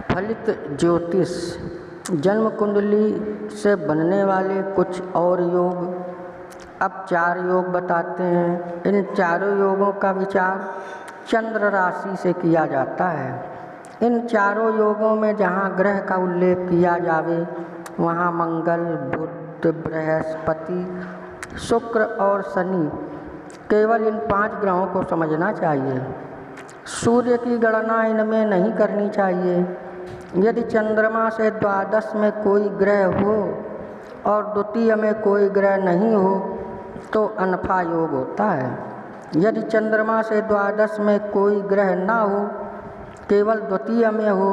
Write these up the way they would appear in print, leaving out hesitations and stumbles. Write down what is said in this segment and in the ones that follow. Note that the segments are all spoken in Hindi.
फलित ज्योतिष, जन्म कुंडली से बनने वाले कुछ और योग। अब 4 योग बताते हैं। इन चारों योगों का विचार चंद्र राशि से किया जाता है। इन चारों योगों में जहाँ ग्रह का उल्लेख किया जावे वहाँ मंगल, बुध, बृहस्पति, शुक्र और शनि, केवल इन 5 ग्रहों को समझना चाहिए। सूर्य की गणना इनमें नहीं करनी चाहिए। यदि चंद्रमा से द्वादश में कोई ग्रह हो और द्वितीय में कोई ग्रह नहीं हो तो अनफा योग होता है। यदि चंद्रमा से द्वादश में कोई ग्रह ना हो, केवल द्वितीय में हो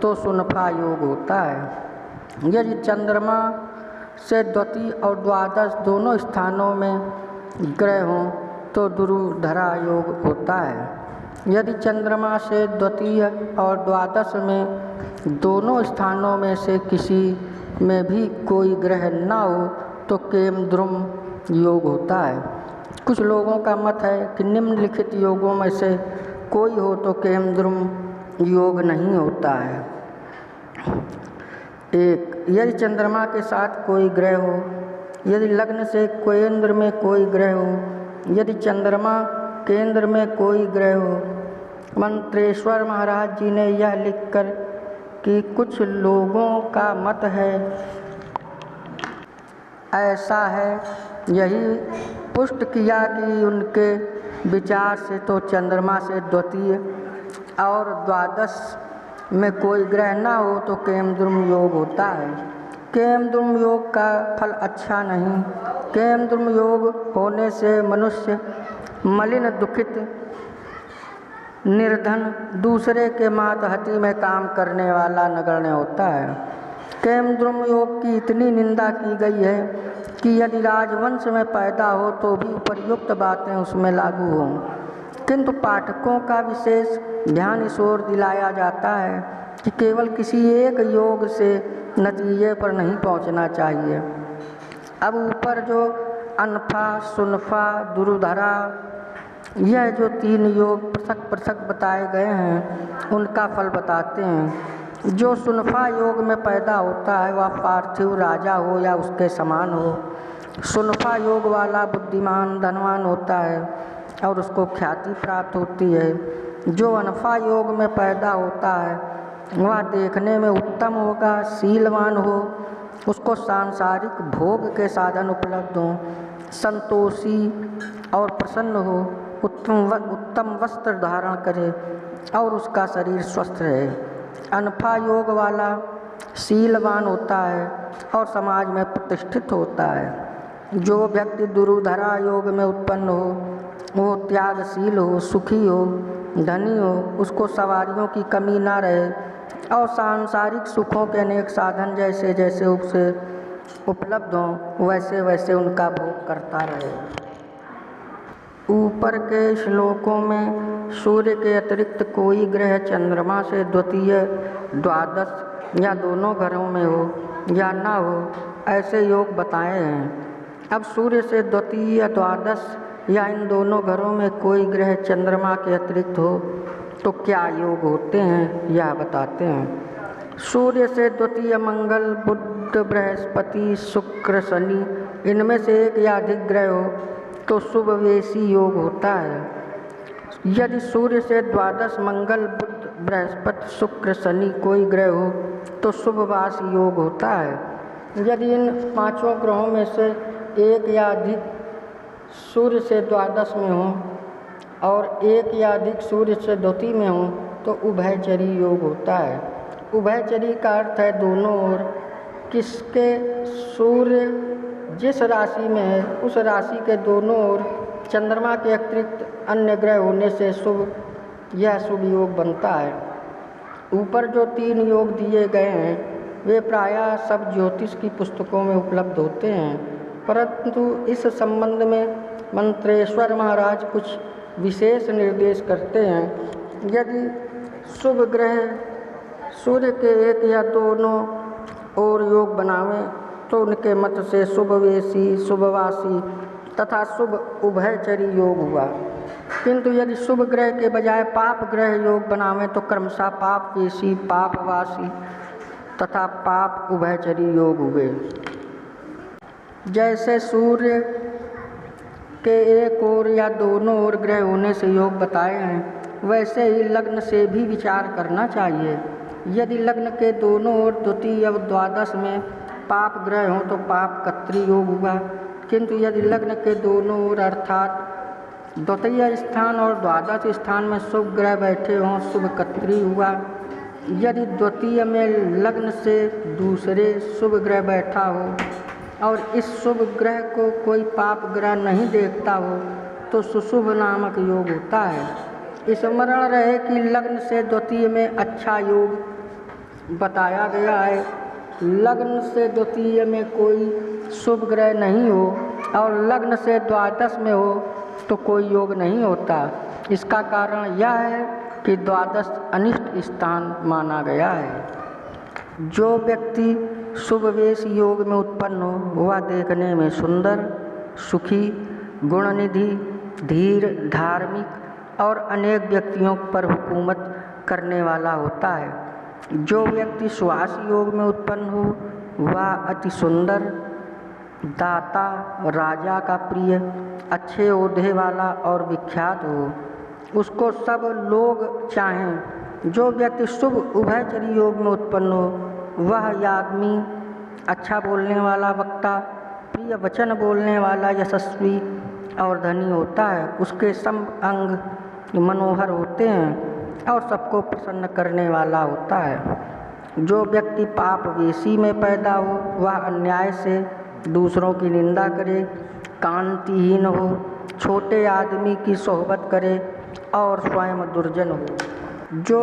तो सुनफा योग होता है। यदि चंद्रमा से द्वितीय और द्वादश दोनों स्थानों में ग्रह हों तो दुरुधरा योग होता है। यदि चंद्रमा से द्वितीय और द्वादश में दोनों स्थानों में से किसी में भी कोई ग्रह ना हो तो केमद्रुम योग होता है। कुछ लोगों का मत है कि निम्नलिखित योगों में से कोई हो तो केमद्रुम योग नहीं होता है। 1. यदि चंद्रमा के साथ कोई ग्रह हो, यदि लग्न से केंद्र में कोई ग्रह हो, यदि चंद्रमा केंद्र में कोई ग्रह हो। मंत्रेश्वर महाराज जी ने यह लिखकर कि कुछ लोगों का मत है ऐसा है, यही पुष्ट किया कि उनके विचार से तो चंद्रमा से द्वितीय और द्वादश में कोई ग्रह ना हो तो केमद्रुम योग होता है। केमद्रुम योग का फल अच्छा नहीं। केमद्रुम योग होने से मनुष्य मलिन, दुखित, निर्धन, दूसरे के मातहती में काम करने वाला नगण्य होता है। केमद्रुम योग की इतनी निंदा की गई है कि यदि राजवंश में पैदा हो तो भी उपर्युक्त बातें उसमें लागू हों, किंतु पाठकों का विशेष ध्यान इस ओर दिलाया जाता है कि केवल किसी एक योग से नतीजे पर नहीं पहुंचना चाहिए। अब ऊपर जो अनफा, सुनफा, दुरुधरा, यह जो 3 योग पृथक बताए गए हैं उनका फल बताते हैं। जो सुनफा योग में पैदा होता है वह पार्थिव राजा हो या उसके समान हो। सुनफा योग वाला बुद्धिमान, धनवान होता है और उसको ख्याति प्राप्त होती है। जो अनफा योग में पैदा होता है वह देखने में उत्तम होगा, शीलवान हो, उसको सांसारिक भोग के साधन उपलब्ध हों, संतोषी और प्रसन्न हो, उत्तम वस्त्र धारण करे और उसका शरीर स्वस्थ रहे। अनफा योग वाला शीलवान होता है और समाज में प्रतिष्ठित होता है। जो व्यक्ति दुरुधरा योग में उत्पन्न हो वो त्यागशील हो, सुखी हो, धनी हो, उसको सवारियों की कमी ना रहे और सांसारिक सुखों के अनेक साधन जैसे जैसे उसे उपलब्ध हों वैसे वैसे उनका भोग करता रहे। ऊपर के श्लोकों में सूर्य के अतिरिक्त कोई ग्रह चंद्रमा से द्वितीय, द्वादश या दोनों घरों में हो या ना हो ऐसे योग बताए हैं। अब सूर्य से द्वितीय, द्वादश या इन दोनों घरों में कोई ग्रह चंद्रमा के अतिरिक्त हो तो क्या योग होते हैं यह बताते हैं। सूर्य से द्वितीय मंगल, बुध, बृहस्पति, शुक्र, शनि, इनमें से एक या अधिक ग्रह हो तो शुभवेशी योग होता है। यदि सूर्य से द्वादश मंगल, बुध, बृहस्पति, शुक्र, शनि कोई ग्रह हो तो शुभवास योग होता है। यदि इन 5 ग्रहों में से एक या अधिक सूर्य से द्वादश में हो और एक या अधिक सूर्य से द्वितीय में हो तो उभयचरी योग होता है। उभयचरी का अर्थ है दोनों ओर। किसके सूर्य जिस राशि में है उस राशि के दोनों ओर चंद्रमा के अतिरिक्त अन्य ग्रह होने से यह शुभ योग बनता है। ऊपर जो 3 योग दिए गए हैं वे प्रायः सब ज्योतिष की पुस्तकों में उपलब्ध होते हैं, परंतु इस संबंध में मंत्रेश्वर महाराज कुछ विशेष निर्देश करते हैं। यदि शुभ ग्रह सूर्य के एक या दोनों ओर योग बनावें तो उनके मत से शुभवेशी, शुभवासी तथा शुभ उभयचरी योग हुआ। किंतु यदि शुभ ग्रह के बजाय पाप ग्रह योग बनावें तो क्रमशः पाप वेशी, पापवासी तथा पाप उभयचरी योग हुए। जैसे सूर्य के एक ओर या दोनों ओर ग्रह होने से योग बताए हैं, वैसे ही लग्न से भी विचार करना चाहिए। यदि लग्न के दोनों ओर द्वितीय और द्वादश में पाप ग्रह हों तो पाप कत्री योग हुआ, किंतु यदि लग्न के दोनों ओर अर्थात द्वितीय स्थान और द्वादश स्थान में शुभ ग्रह बैठे हों, शुभ कत्री हुआ। यदि द्वितीय में लग्न से दूसरे शुभ ग्रह बैठा हो और इस शुभ ग्रह को कोई पाप ग्रह नहीं देखता हो तो सुशुभ नामक योग होता है। स्मरण रहे कि लग्न से द्वितीय में अच्छा योग बताया गया है। लग्न से द्वितीय में कोई शुभ ग्रह नहीं हो और लग्न से द्वादश में हो तो कोई योग नहीं होता। इसका कारण यह है कि द्वादश अनिष्ट स्थान माना गया है। जो व्यक्ति शुभवेश योग में उत्पन्न हो वह देखने में सुंदर, सुखी, गुणनिधि, धीर, धार्मिक और अनेक व्यक्तियों पर हुकूमत करने वाला होता है। जो व्यक्ति सुहास योग में उत्पन्न हो वह अति सुंदर, दाता, राजा का प्रिय, अच्छे ओहदे वाला और विख्यात हो, उसको सब लोग चाहें। जो व्यक्ति शुभ उभयचरी योग में उत्पन्न हो वह याग्मी, अच्छा बोलने वाला वक्ता, प्रिय वचन बोलने वाला, यशस्वी और धनी होता है। उसके सब अंग मनोहर होते हैं और सबको प्रसन्न करने वाला होता है। जो व्यक्ति पाप वेशी में पैदा हो वह अन्याय से दूसरों की निंदा करे, कांतिहीन हो, छोटे आदमी की सोहबत करे और स्वयं दुर्जन हो। जो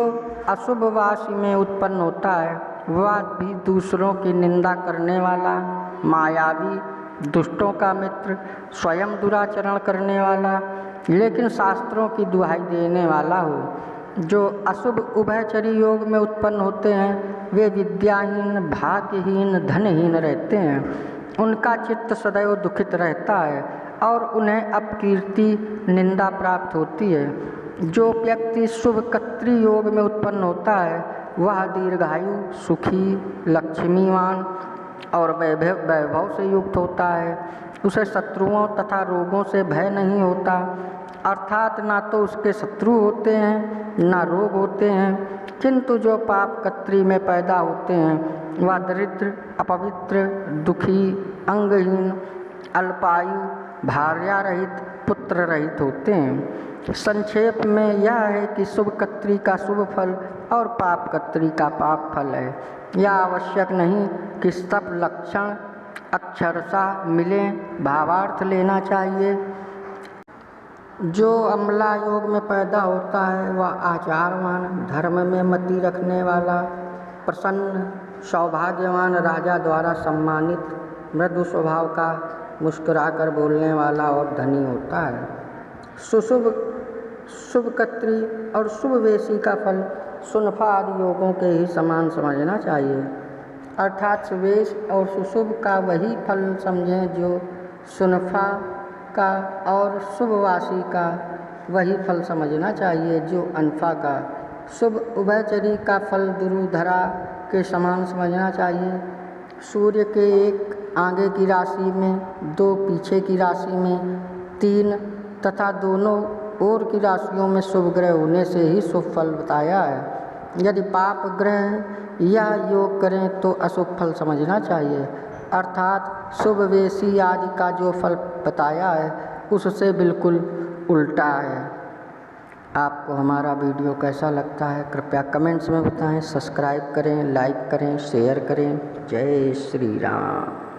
अशुभ वासी में उत्पन्न होता है वह भी दूसरों की निंदा करने वाला, मायावी, दुष्टों का मित्र, स्वयं दुराचरण करने वाला लेकिन शास्त्रों की दुहाई देने वाला हो। जो अशुभ उभयचरी योग में उत्पन्न होते हैं वे विद्याहीन, भाग्यहीन, धनहीन रहते हैं। उनका चित्त सदैव दुखित रहता है और उन्हें अपकीर्ति, निंदा प्राप्त होती है। जो व्यक्ति शुभ कत्री योग में उत्पन्न होता है वह दीर्घायु, सुखी, लक्ष्मीवान और वैभव से युक्त होता है। उसे शत्रुओं तथा रोगों से भय नहीं होता, अर्थात ना तो उसके शत्रु होते हैं ना रोग होते हैं। किंतु जो पाप कत्री में पैदा होते हैं वह दरिद्र, अपवित्र, दुखी, अंगहीन, अल्पायु, भार्या रहित, पुत्र रहित होते हैं। संक्षेप में यह है कि शुभ कत्री का शुभ फल और पाप कत्री का पाप फल है। यह आवश्यक नहीं कि सब लक्षण अक्षरशः मिलें, भावार्थ लेना चाहिए। जो अम्ला योग में पैदा होता है वह आचारवान, धर्म में मति रखने वाला, प्रसन्न, सौभाग्यवान, राजा द्वारा सम्मानित, मृदु स्वभाव का, मुस्कुराकर बोलने वाला और धनी होता है। शुभ कत्री और शुभ वेशी का फल सुनफा आदि योगों के ही समान समझना चाहिए, अर्थात सुवेश और सुशुभ का वही फल समझें जो सुनफा का और शुभवासी का वही फल समझना चाहिए जो अनफा का। शुभ उभयचरी का फल दुरुधरा के समान समझना चाहिए। सूर्य के एक आगे की राशि में, दो पीछे की राशि में, तीन तथा दोनों ओर की राशियों में शुभ ग्रह होने से ही शुभ फल बताया है। यदि पाप ग्रह यह योग करें तो अशुभ फल समझना चाहिए, अर्थात शुभ वेशी आदि का जो फल बताया है उससे बिल्कुल उल्टा है। आपको हमारा वीडियो कैसा लगता है कृपया कमेंट्स में बताएं। सब्सक्राइब करें, लाइक करें, शेयर करें। जय श्री राम।